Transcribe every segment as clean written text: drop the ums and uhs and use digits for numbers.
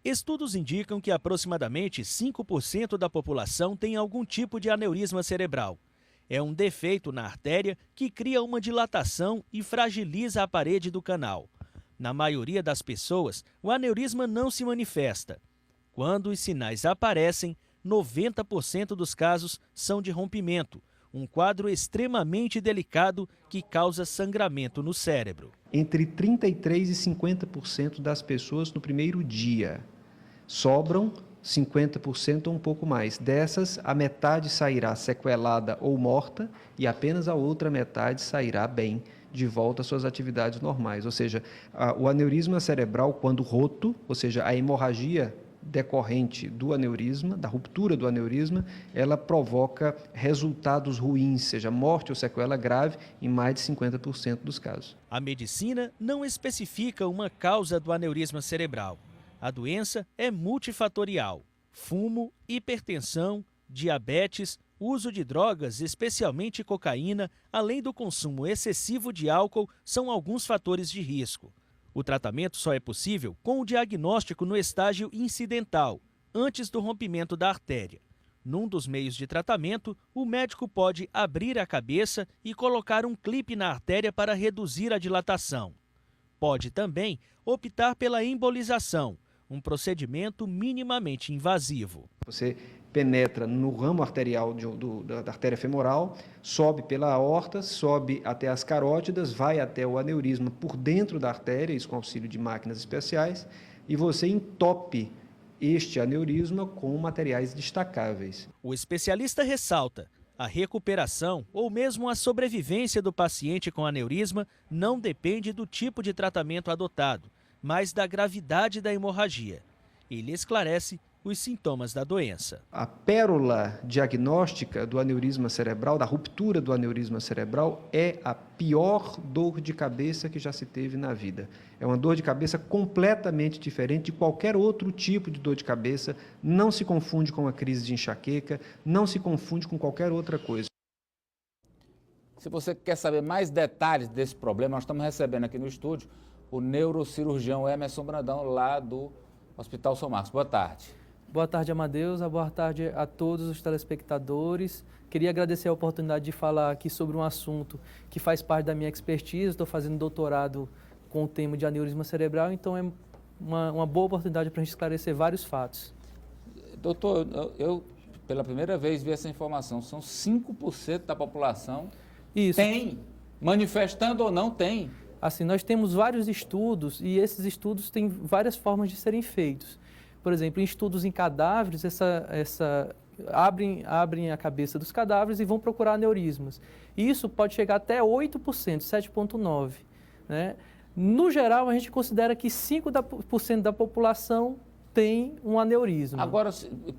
Estudos indicam que aproximadamente 5% da população tem algum tipo de aneurisma cerebral. É um defeito na artéria que cria uma dilatação e fragiliza a parede do canal. Na maioria das pessoas, o aneurisma não se manifesta. Quando os sinais aparecem, 90% dos casos são de rompimento, um quadro extremamente delicado que causa sangramento no cérebro. Entre 33% e 50% das pessoas no primeiro dia. Sobram 50% ou um pouco mais. Dessas, a metade sairá sequelada ou morta e apenas a outra metade sairá bem, de volta às suas atividades normais. Ou seja, o aneurisma cerebral, quando roto, ou seja, a hemorragia decorrente do aneurisma, da ruptura do aneurisma, ela provoca resultados ruins, seja morte ou sequela grave, em mais de 50% dos casos. A medicina não especifica uma causa do aneurisma cerebral. A doença é multifatorial. Fumo, hipertensão, diabetes, uso de drogas, especialmente cocaína, além do consumo excessivo de álcool, são alguns fatores de risco. O tratamento só é possível com o diagnóstico no estágio incidental, antes do rompimento da artéria. Num dos meios de tratamento, o médico pode abrir a cabeça e colocar um clipe na artéria para reduzir a dilatação. Pode também optar pela embolização, um procedimento minimamente invasivo. Você penetra no ramo arterial da artéria femoral, sobe pela aorta, sobe até as carótidas, vai até o aneurisma por dentro da artéria, isso com auxílio de máquinas especiais, e você entope este aneurisma com materiais destacáveis. O especialista ressalta: a recuperação ou mesmo a sobrevivência do paciente com aneurisma não depende do tipo de tratamento adotado, mas da gravidade da hemorragia. Ele esclarece os sintomas da doença. A pérola diagnóstica do aneurisma cerebral, da ruptura do aneurisma cerebral, é a pior dor de cabeça que já se teve na vida. É uma dor de cabeça completamente diferente de qualquer outro tipo de dor de cabeça, não se confunde com a crise de enxaqueca, não se confunde com qualquer outra coisa. Se você quer saber mais detalhes desse problema, nós estamos recebendo aqui no estúdio o neurocirurgião Emerson Brandão, lá do Hospital São Marcos. Boa tarde. Boa tarde, Amadeus. Boa tarde a todos os telespectadores. Queria agradecer a oportunidade de falar aqui sobre um assunto que faz parte da minha expertise. Estou fazendo doutorado com o tema de aneurisma cerebral, então é uma boa oportunidade para a gente esclarecer vários fatos. Doutor, eu pela primeira vez vi essa informação. São 5% da população tem, manifestando ou não tem. Assim, nós temos vários estudos e esses estudos têm várias formas de serem feitos. Por exemplo, em estudos em cadáveres, abrem a cabeça dos cadáveres e vão procurar aneurismas. E isso pode chegar até 8%, 7,9%. Né? No geral, a gente considera que 5% da população tem um aneurisma. Agora,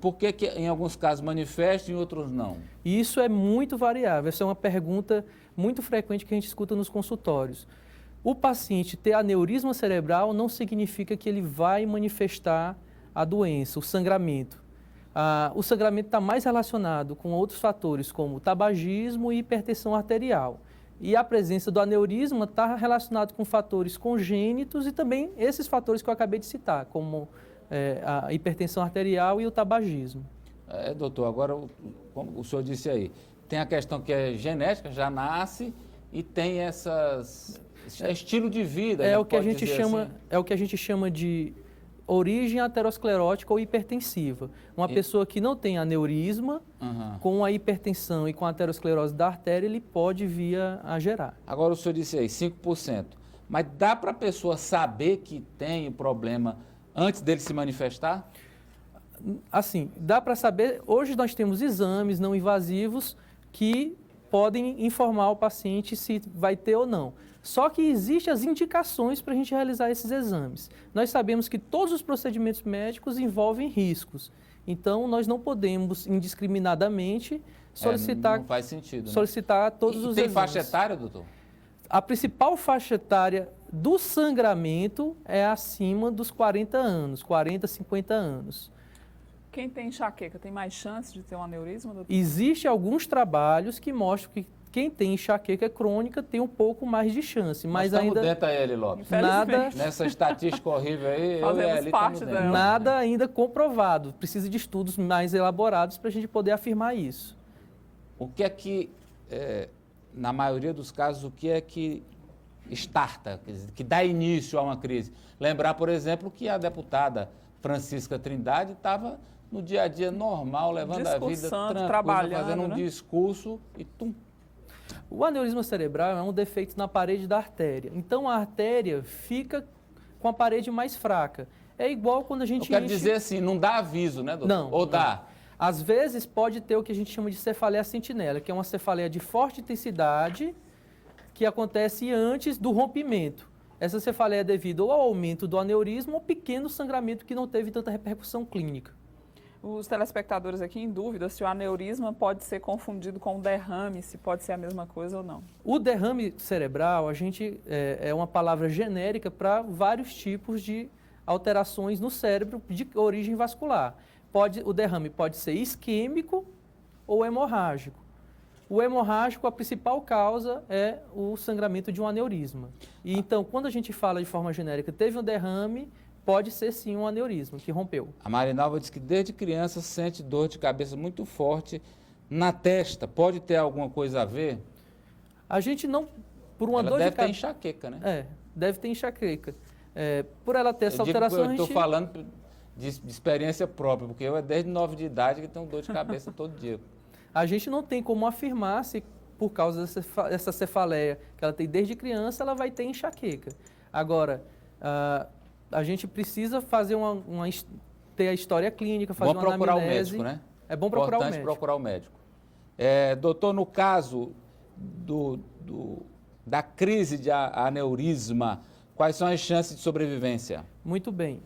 por que em alguns casos manifesta e em outros não? Isso é muito variável. Essa é uma pergunta muito frequente que a gente escuta nos consultórios. O paciente ter aneurisma cerebral não significa que ele vai manifestar a doença, o sangramento. O sangramento está mais relacionado com outros fatores, como tabagismo e hipertensão arterial. E a presença do aneurisma está relacionado com fatores congênitos e também esses fatores que eu acabei de citar, como a hipertensão arterial e o tabagismo. Doutor, agora, como o senhor disse aí, tem a questão que é genética, já nasce, e tem estilo de vida. É o que a gente chama de origem aterosclerótica ou hipertensiva. Uma pessoa que não tem aneurisma, com a hipertensão e com a aterosclerose da artéria, ele pode vir a gerar. Agora o senhor disse aí, 5%. Mas dá para a pessoa saber que tem o problema antes dele se manifestar? Assim, dá para saber. Hoje nós temos exames não invasivos que podem informar o paciente se vai ter ou não. Só que existem as indicações para a gente realizar esses exames. Nós sabemos que todos os procedimentos médicos envolvem riscos. Então, nós não podemos indiscriminadamente solicitar, não faz sentido, né? Solicitar todos os exames. Tem faixa etária, doutor? A principal faixa etária do sangramento é acima dos 40 anos, 40, 50 anos. Quem tem enxaqueca tem mais chance de ter um aneurisma, doutor? Existem alguns trabalhos que mostram Quem tem enxaqueca crônica tem um pouco mais de chance, mas Nós ainda dentro a ele, Lopes. nada, Nessa estatística horrível aí, eu e Fazemos a Eli parte estamos dentro. dela. nada ainda comprovado. Precisa de estudos mais elaborados para a gente poder afirmar isso. O que é que, na maioria dos casos, o que é que starta, quer dizer, que dá início a uma crise? Lembrar, por exemplo, que a deputada Francisca Trindade estava no dia a dia normal, levando a vida Discursando, tranquila, trabalhando, fazendo um né? discurso e tum. O aneurisma cerebral é um defeito na parede da artéria. Então a artéria fica com a parede mais fraca. É igual quando a gente Eu quero enche... dizer assim, não dá aviso, né, doutor? Não. Ou não. dá? Às vezes pode ter o que a gente chama de cefaleia sentinela, que é uma cefaleia de forte intensidade que acontece antes do rompimento. Essa cefaleia é devido ao aumento do aneurisma ou pequeno sangramento que não teve tanta repercussão clínica. Os telespectadores aqui em dúvida se o aneurisma pode ser confundido com o derrame, se pode ser a mesma coisa ou não. O derrame cerebral, é uma palavra genérica para vários tipos de alterações no cérebro de origem vascular. O derrame pode ser isquêmico ou hemorrágico. O hemorrágico, a principal causa é o sangramento de um aneurisma. E então, quando a gente fala de forma genérica, teve um derrame, pode ser sim um aneurisma que rompeu. A Marinalva diz que desde criança sente dor de cabeça muito forte na testa. Pode ter alguma coisa a ver? A gente não, por uma Ela dor de deve ter cabeça... enxaqueca, né? Deve ter enxaqueca. Por ela ter essa Eu digo que alteração, eu a estou gente... falando de experiência própria, porque eu desde 9 de idade que tenho dor de cabeça todo dia. A gente não tem como afirmar se, por causa dessa cefaleia que ela tem desde criança, ela vai ter enxaqueca. Agora, a gente precisa fazer ter a história clínica, fazer Bom uma procurar anamnese. o médico, né? É bom procurar o Importante médico. procurar o médico. Doutor, no caso da crise de aneurisma, quais são as chances de sobrevivência? Muito bem.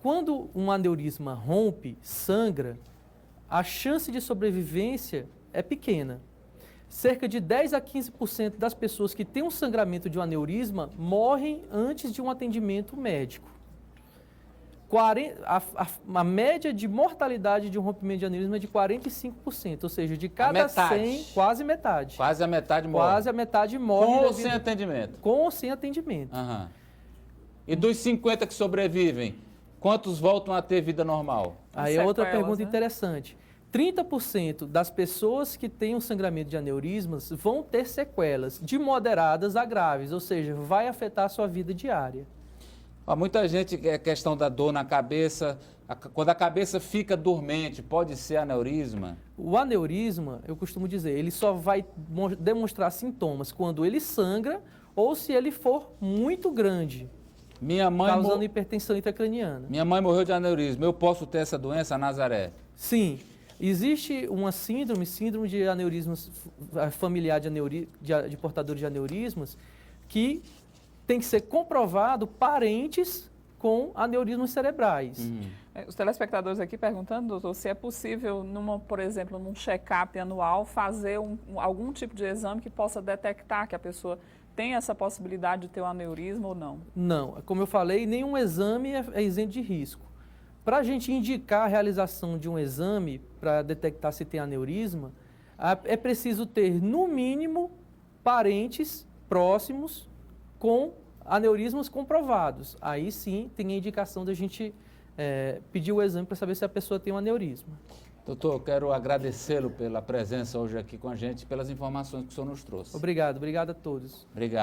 Quando um aneurisma rompe, sangra, a chance de sobrevivência é pequena. Cerca de 10 a 15% das pessoas que têm um sangramento de um aneurisma morrem antes de um atendimento médico. A média de mortalidade de um rompimento de aneurisma é de 45%, ou seja, de cada 100, quase metade. Quase a metade morre. Quase a metade morre. Com ou sem atendimento? Com ou sem atendimento. Aham. E dos 50 que sobrevivem, quantos voltam a ter vida normal? Aí é outra Sequelas, pergunta né? interessante. 30% das pessoas que têm um sangramento de aneurismas vão ter sequelas, de moderadas a graves, ou seja, vai afetar a sua vida diária. Muita gente quer questão da dor na cabeça. Quando a cabeça fica dormente, pode ser aneurisma? O aneurisma, eu costumo dizer, ele só vai demonstrar sintomas quando ele sangra ou se ele for muito grande, causando hipertensão intracraniana. Minha mãe morreu de aneurisma. Eu posso ter essa doença, Nazaré? Sim. Existe uma síndrome de aneurismas familiar de portadores de aneurismas, que tem que ser comprovado parentes com aneurismas cerebrais. Os telespectadores aqui perguntando, doutor, se é possível, por exemplo, num check-up anual, fazer algum tipo de exame que possa detectar que a pessoa tem essa possibilidade de ter um aneurisma ou não? Não. Como eu falei, nenhum exame é isento de risco. Para a gente indicar a realização de um exame para detectar se tem aneurisma, é preciso ter, no mínimo, parentes próximos com aneurismas comprovados. Aí sim tem a indicação da gente pedir o exame para saber se a pessoa tem um aneurisma. Doutor, eu quero agradecê-lo pela presença hoje aqui com a gente, pelas informações que o senhor nos trouxe. Obrigado a todos. Obrigado.